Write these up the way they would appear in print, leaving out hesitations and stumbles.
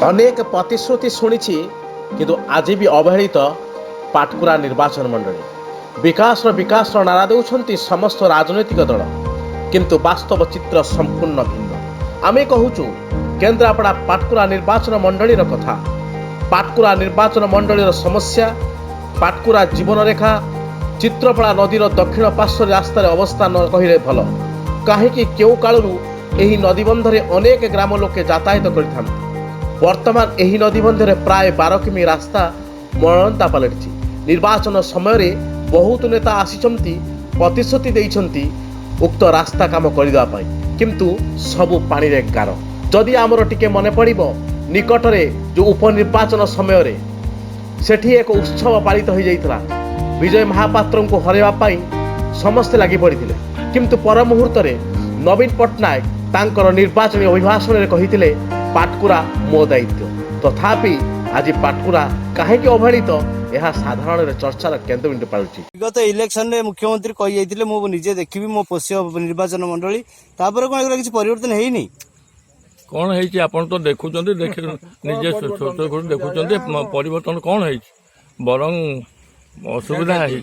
अनेक प्रतिश्रुति शुणी किंतु आज भी अवहेलित पाटकुरा निर्वाचन मंडली विकास नारा देउछंती समस्त राजनैतिक दल किंतु वास्तव चित्र संपूर्ण भिन्न। आमे कहूचु केन्द्रापड़ा पाटकुरा निर्वाचन मंडलीर कथा। पाटकुरा निर्वाचन मंडलीर समस्या पाटकुरा जीवन रेखा चित्रपड़ा नदीर दक्षिण पार्श्व रास्तार अवस्थान कहले भल कहीं केउ कालू एही नदीबंधरे अनेक ग्राम लोके यातायात करिथांती। वर्तमान एही नदीबंधरे प्राय 12 किमी रास्ता मरणता पलटि। निर्वाचन समय बहुत नेता आसीचंती प्रतिश्रुति देइछंती उक्त रास्ता काम करदेवा पाई किंतु सबु पानी रे गार। जदि आमर टिके मने पड़िबो निकटरे जो उपनिर्वाचन समय रे सेठी एक उत्सव पालित हो जाइतला। विजय महापात्र को हरेवा पाई समस्ते लगी पड़िथिले किंतु पर मुहूर्त रे नवीन पट्टनायक तांकर निर्वाचन अभिभाषण रे कहिथिले पाटकुरा मो दायित्व। तथापि आज पाटकुरा कहीं अवहेलित यह साधारण चर्चार केन्द्रबिंदु पालुची। विगत इलेक्शन में मुख्यमंत्री कही जाइथिले मो निजे देखिबी मो पोष्य निर्वाचन मंडली तापर कोन एकरा किछि परिवर्तन हेइनी। कौन है आपन तो देखुचंती निजे छोट देखुचंती परिवर्तन कौन है बरं असुविधा है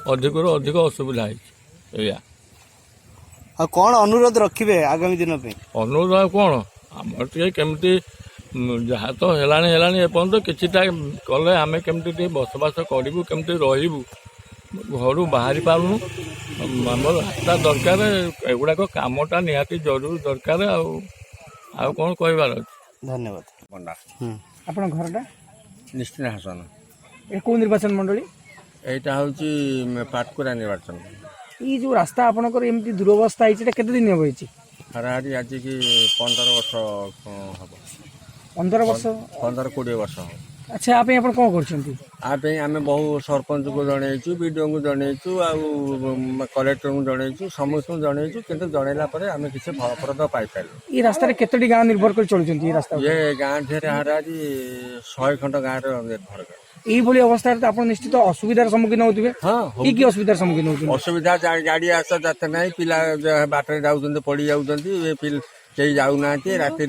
अधिक अधिक असुविधा है। आ कौन अनुरोध रखिबे आगामी दिन पे अनुरोध कौन आम केमती जहाँ तो हेलानी एपर्यंत किछिटा कले आम केमती बसवास करूँ केमती रही घर बाहरी पारूँ आम रास्ता दरकार एगुड़ाक कामटा निहाती जरूर दरकार आउ कौन कहबार अच्छे। धन्यवाद पंडा आपन घरटा निश्चित हासन ए को निर्वाचन मंडली एटा हूँ पाटकुरा निर्वाचन ई जो रास्ता आपनकर एमती दुरवस्था है केते दिन होइछि हाराहारी आज की 15 वर्ष हम 15 वर्ष 15-20 वर्ष हम। अच्छा आप यहाँ कौन करछंती आप आम बहु सरपंच को जनईचु बीडीओ को जनईचु आउ कलेक्टर को जनईचु समस्त जनईचु किंतु जनइला परे आम किसी फलप्रद पाई पाइलु। ई रास्ता रे केतोटी गांव निर्भर कर चलुछंती ई रास्ता ये गाँ ढेर हाराहारी 100 खंड गाँव निर्भर कर एई भली अवस्था रे आपण निश्चित असुविधार सम्मुखीन होतिबे। हाँ की असुविधार सम्मुखीन होतिबे असुविधा गाड़ी आसा जाते ना पिला बाटर जाऊँ पड़ जाऊँ कई जाऊना राति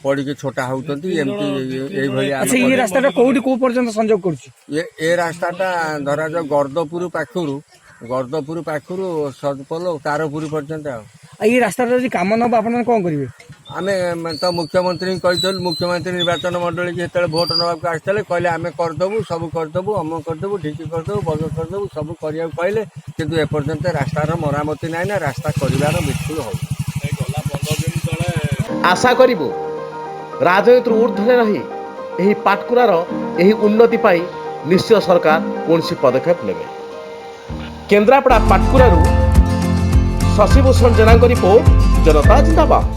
पड़ के छोटा होती एमती। अच्छा ये रास्ता कोठी को पर्यंत संजोग करछि ये रास्ताटा धरा जाओ गर्दपुर पाखुरु सदपल तारपुर पर्यंत ये रास्ता जदि काम न आपण कोन करिवे आमे तो मुख्यमंत्री कही मुख्यमंत्री निर्वाचन मंडली की जो भोट नवाक आसते कहले आम करदेबू सब करदेबू अम करदेबू ढिकी करदेबू बग करदेबू सब करिया कहले किंतु एपर्यंत रास्तार मरामती ना रास्ता कर बिल्कुल हो। आशा करिबु राजनीति ऊर्ध्वे रही एही पाटकुरार एही उन्नति पाई निश्चित सरकार कौन पदक्षेप नेबे। केन्द्रापड़ा पाटकुरारू शशिभूषण जेना रिपोर्ट जनता जिंदाबाद।